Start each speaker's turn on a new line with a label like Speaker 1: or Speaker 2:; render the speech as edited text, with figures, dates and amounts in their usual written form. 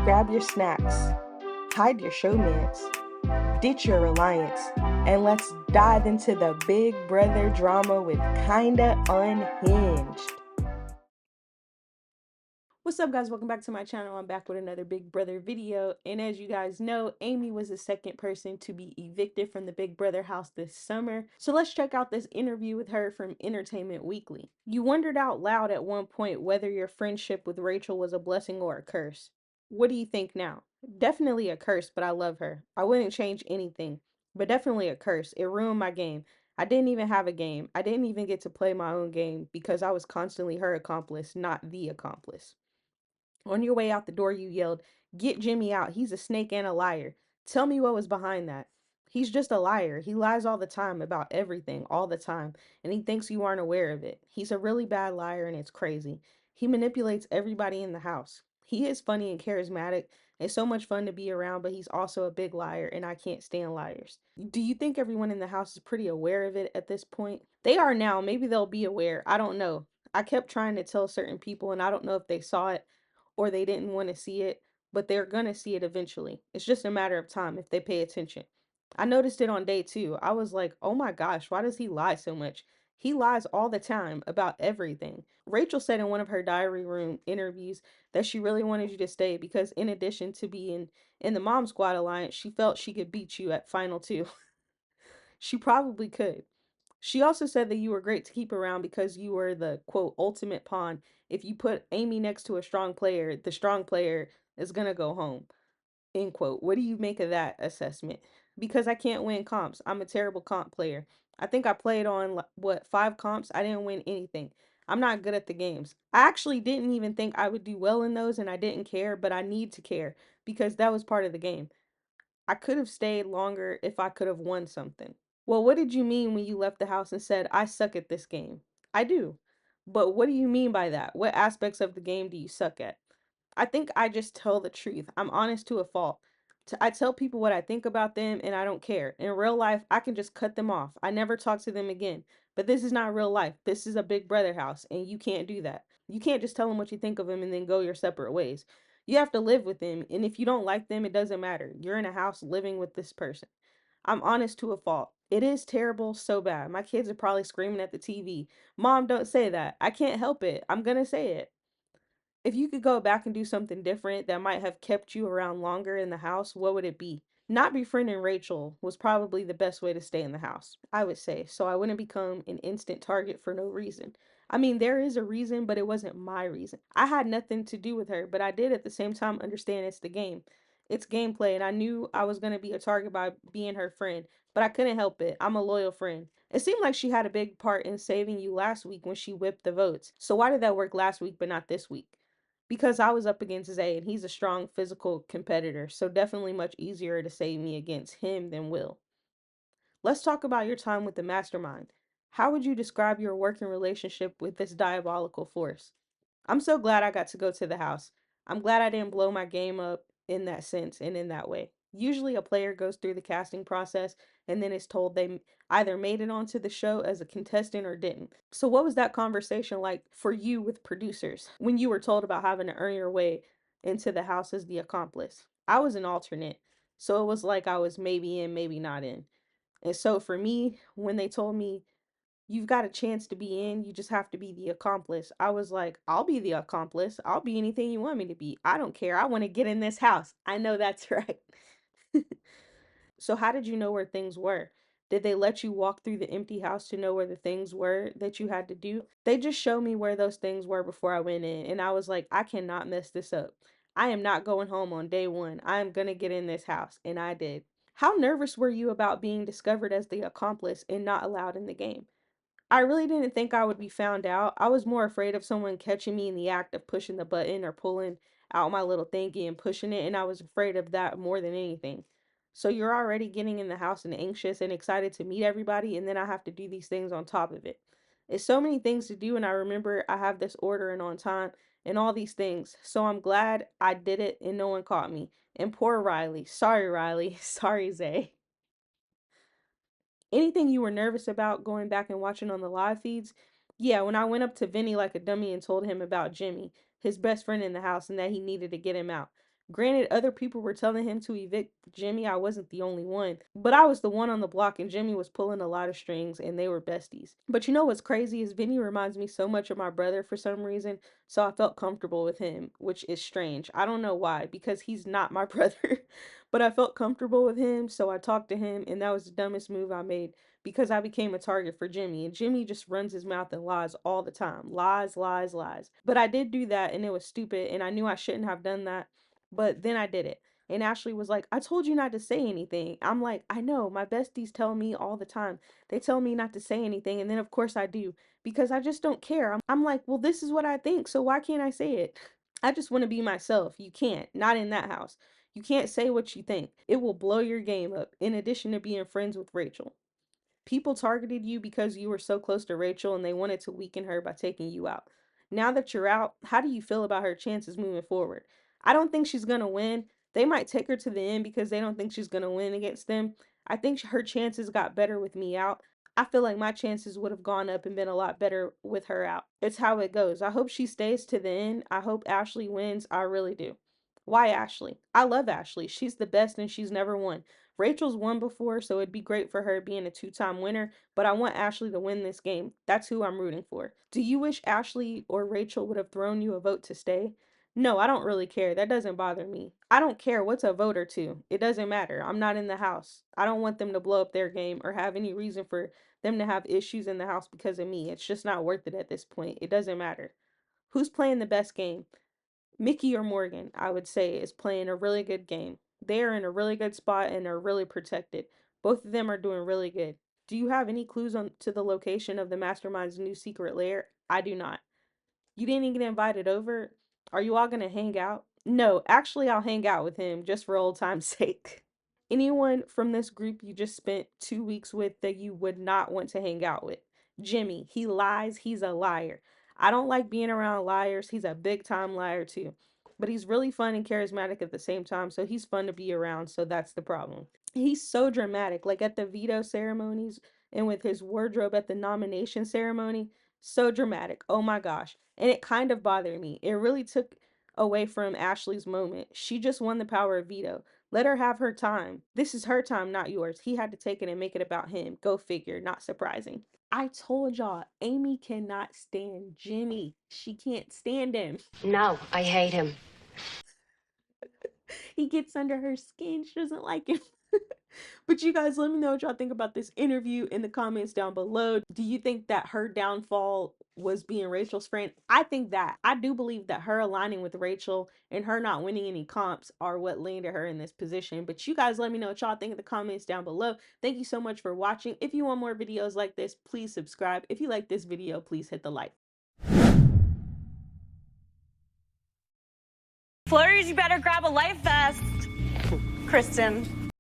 Speaker 1: Grab your snacks, hide your showmance, ditch your reliance, and let's dive into the Big Brother drama with Kinda Unhinged. What's up, guys? Welcome back to my channel. I'm back with another Big Brother video, and as you guys know, Amy was the second person to be evicted from the Big Brother house this summer. So let's check out this interview with her from Entertainment Weekly. You wondered out loud at one point whether your friendship with Rachel was a blessing or a curse. What do you think now? Definitely a curse, but I love her. I wouldn't change anything, but definitely a curse. It ruined my game. I didn't even have a game. I didn't even get to play my own game because I was constantly her accomplice, not the accomplice. On your way out the door, you yelled, "Get Jimmy out. He's a snake and a liar." Tell me what was behind that. He's just a liar. He lies all the time about everything, all the time, and he thinks you aren't aware of it. He's a really bad liar, and it's crazy. He manipulates everybody in the house. He is funny and charismatic and so much fun to be around, but he's also a big liar, and I can't stand liars. Do you think everyone in the house is pretty aware of it at this point? They are now. Maybe they'll be aware. I don't know. I kept trying to tell certain people, and I don't know if they saw it or they didn't want to see it, but they're going to see it eventually. It's just a matter of time if they pay attention. I noticed it on day 2. I was like, oh my gosh, why does he lie so much? He lies all the time about everything. Rachel said in one of her diary room interviews that she really wanted you to stay because, in addition to being in the Mom Squad Alliance, she felt she could beat you at Final 2. She probably could. She also said that you were great to keep around because you were the quote ultimate pawn. If you put Amy next to a strong player, the strong player is gonna go home. End quote. What do you make of that assessment? Because I can't win comps. I'm a terrible comp player. I think I played on what 5 comps. I didn't win anything. I'm not good at the games. I actually didn't even think I would do well in those and I didn't care, but I need to care because that was part of the game. I could have stayed longer if I could have won something. Well, what did you mean when you left the house and said, "I suck at this game"? I do. But what do you mean by that? What aspects of the game do you suck at? I think I just tell the truth. I'm honest to a fault. I tell people what I think about them and I don't care. In real life, I can just cut them off. I never talk to them again. But this is not real life. This is a Big Brother house and you can't do that. You can't just tell them what you think of them and then go your separate ways. You have to live with them. And if you don't like them, it doesn't matter. You're in a house living with this person. I'm honest to a fault. It is terrible, so bad. My kids are probably screaming at the TV. Mom, don't say that. I can't help it. I'm gonna say it. If you could go back and do something different that might have kept you around longer in the house, what would it be? Not befriending Rachel was probably the best way to stay in the house, I would say, so I wouldn't become an instant target for no reason. I mean, there is a reason, but it wasn't my reason. I had nothing to do with her, but I did at the same time understand it's the game. It's gameplay, and I knew I was going to be a target by being her friend, but I couldn't help it. I'm a loyal friend. It seemed like she had a big part in saving you last week when she whipped the votes. So why did that work last week but not this week? Because I was up against Zay and he's a strong physical competitor, so definitely much easier to save me against him than Will. Let's talk about your time with the mastermind. How would you describe your working relationship with this diabolical force? I'm so glad I got to go to the house. I'm glad I didn't blow my game up in that sense and in that way. Usually, a player goes through the casting process and then is told they either made it onto the show as a contestant or didn't. So, what was that conversation like for you with producers when you were told about having to earn your way into the house as the accomplice? I was an alternate, so it was like I was maybe in, maybe not in. And so, for me, when they told me you've got a chance to be in, you just have to be the accomplice. I was like, I'll be the accomplice. I'll be anything you want me to be. I don't care. I want to get in this house. I know that's right. So, how did you know where things were? Did they let you walk through the empty house to know where the things were that you had to do? They just showed me where those things were before I went in, and I was like, I cannot mess this up. I am not going home on day 1. I am going to get in this house, and I did. How nervous were you about being discovered as the accomplice and not allowed in the game? I really didn't think I would be found out. I was more afraid of someone catching me in the act of pushing the button or pulling out my little thingy and pushing it, and I was afraid of that more than anything. So you're already getting in the house and anxious and excited to meet everybody, and then I have to do these things on top of it. It's so many things to do, and I remember I have this order and on time and all these things. So I'm glad I did it and no one caught me. And poor Riley. Sorry, Riley. Sorry, Zay. Anything you were nervous about going back and watching on the live feeds? Yeah, when I went up to Vinny like a dummy and told him about Jimmy, his best friend in the house, and that he needed to get him out. Granted, other people were telling him to evict Jimmy. I wasn't the only one, but I was the one on the block, and Jimmy was pulling a lot of strings, and they were besties. But you know what's crazy is Vinny reminds me so much of my brother for some reason, so I felt comfortable with him, which is strange. I don't know why, because he's not my brother, but I felt comfortable with him, so I talked to him, and that was the dumbest move I made because I became a target for Jimmy, and Jimmy just runs his mouth and lies all the time. Lies, lies, lies. But I did do that, and it was stupid, and I knew I shouldn't have done that, but then I did it. And Ashley was like, I told you not to say anything. I'm like, I know, my besties tell me all the time. They tell me not to say anything, and then of course I do, because I just don't care. I'm like, well, this is what I think, so why can't I say it? I just want to be myself. You can't. Not in that house. You can't say what you think. It will blow your game up, in addition to being friends with Rachel. People targeted you because you were so close to Rachel and they wanted to weaken her by taking you out. Now that you're out, how do you feel about her chances moving forward? I don't think she's going to win. They might take her to the end because they don't think she's going to win against them. I think her chances got better with me out. I feel like my chances would have gone up and been a lot better with her out. It's how it goes. I hope she stays to the end. I hope Ashley wins. I really do. Why Ashley? I love Ashley. She's the best and she's never won. Rachel's won before, so it'd be great for her being a two-time winner, but I want Ashley to win this game. That's who I'm rooting for. Do you wish Ashley or Rachel would have thrown you a vote to stay? No, I don't really care. That doesn't bother me. I don't care what's a vote or two. It doesn't matter. I'm not in the house. I don't want them to blow up their game or have any reason for them to have issues in the house because of me. It's just not worth it at this point. It doesn't matter. Who's playing the best game? Mickey or Morgan, I would say, is playing a really good game. They are in a really good spot and are really protected. Both of them are doing really good. Do you have any clues on to the location of the mastermind's new secret lair? I do not. You didn't even get invited over? Are you all gonna hang out? No, actually, I'll hang out with him just for old time's sake. Anyone from this group you just spent 2 weeks with that you would not want to hang out with? Jimmy, he lies, he's a liar. I don't like being around liars. He's a big time liar too. But he's really fun and charismatic at the same time, so he's fun to be around, so that's the problem. He's so dramatic, like at the veto ceremonies and with his wardrobe at the nomination ceremony. So dramatic. Oh my gosh. And it kind of bothered me. It really took away from Ashley's moment. She just won the power of veto. Let her have her time. This is her time, not yours. He had to take it and make it about him. Go figure. Not surprising. I told y'all, Amy cannot stand Jimmy. She can't stand him.
Speaker 2: No, I hate him.
Speaker 1: He gets under her skin. She doesn't like him. But you guys, let me know what y'all think about this interview in the comments down below. Do you think that her downfall was being Rachel's friend? I think that. I do believe that her aligning with Rachel and her not winning any comps are what landed her in this position. But you guys, let me know what y'all think in the comments down below. Thank you so much for watching. If you want more videos like this, please subscribe. If you like this video, please hit the like.
Speaker 3: Floaters, you better grab a life vest. Kristen.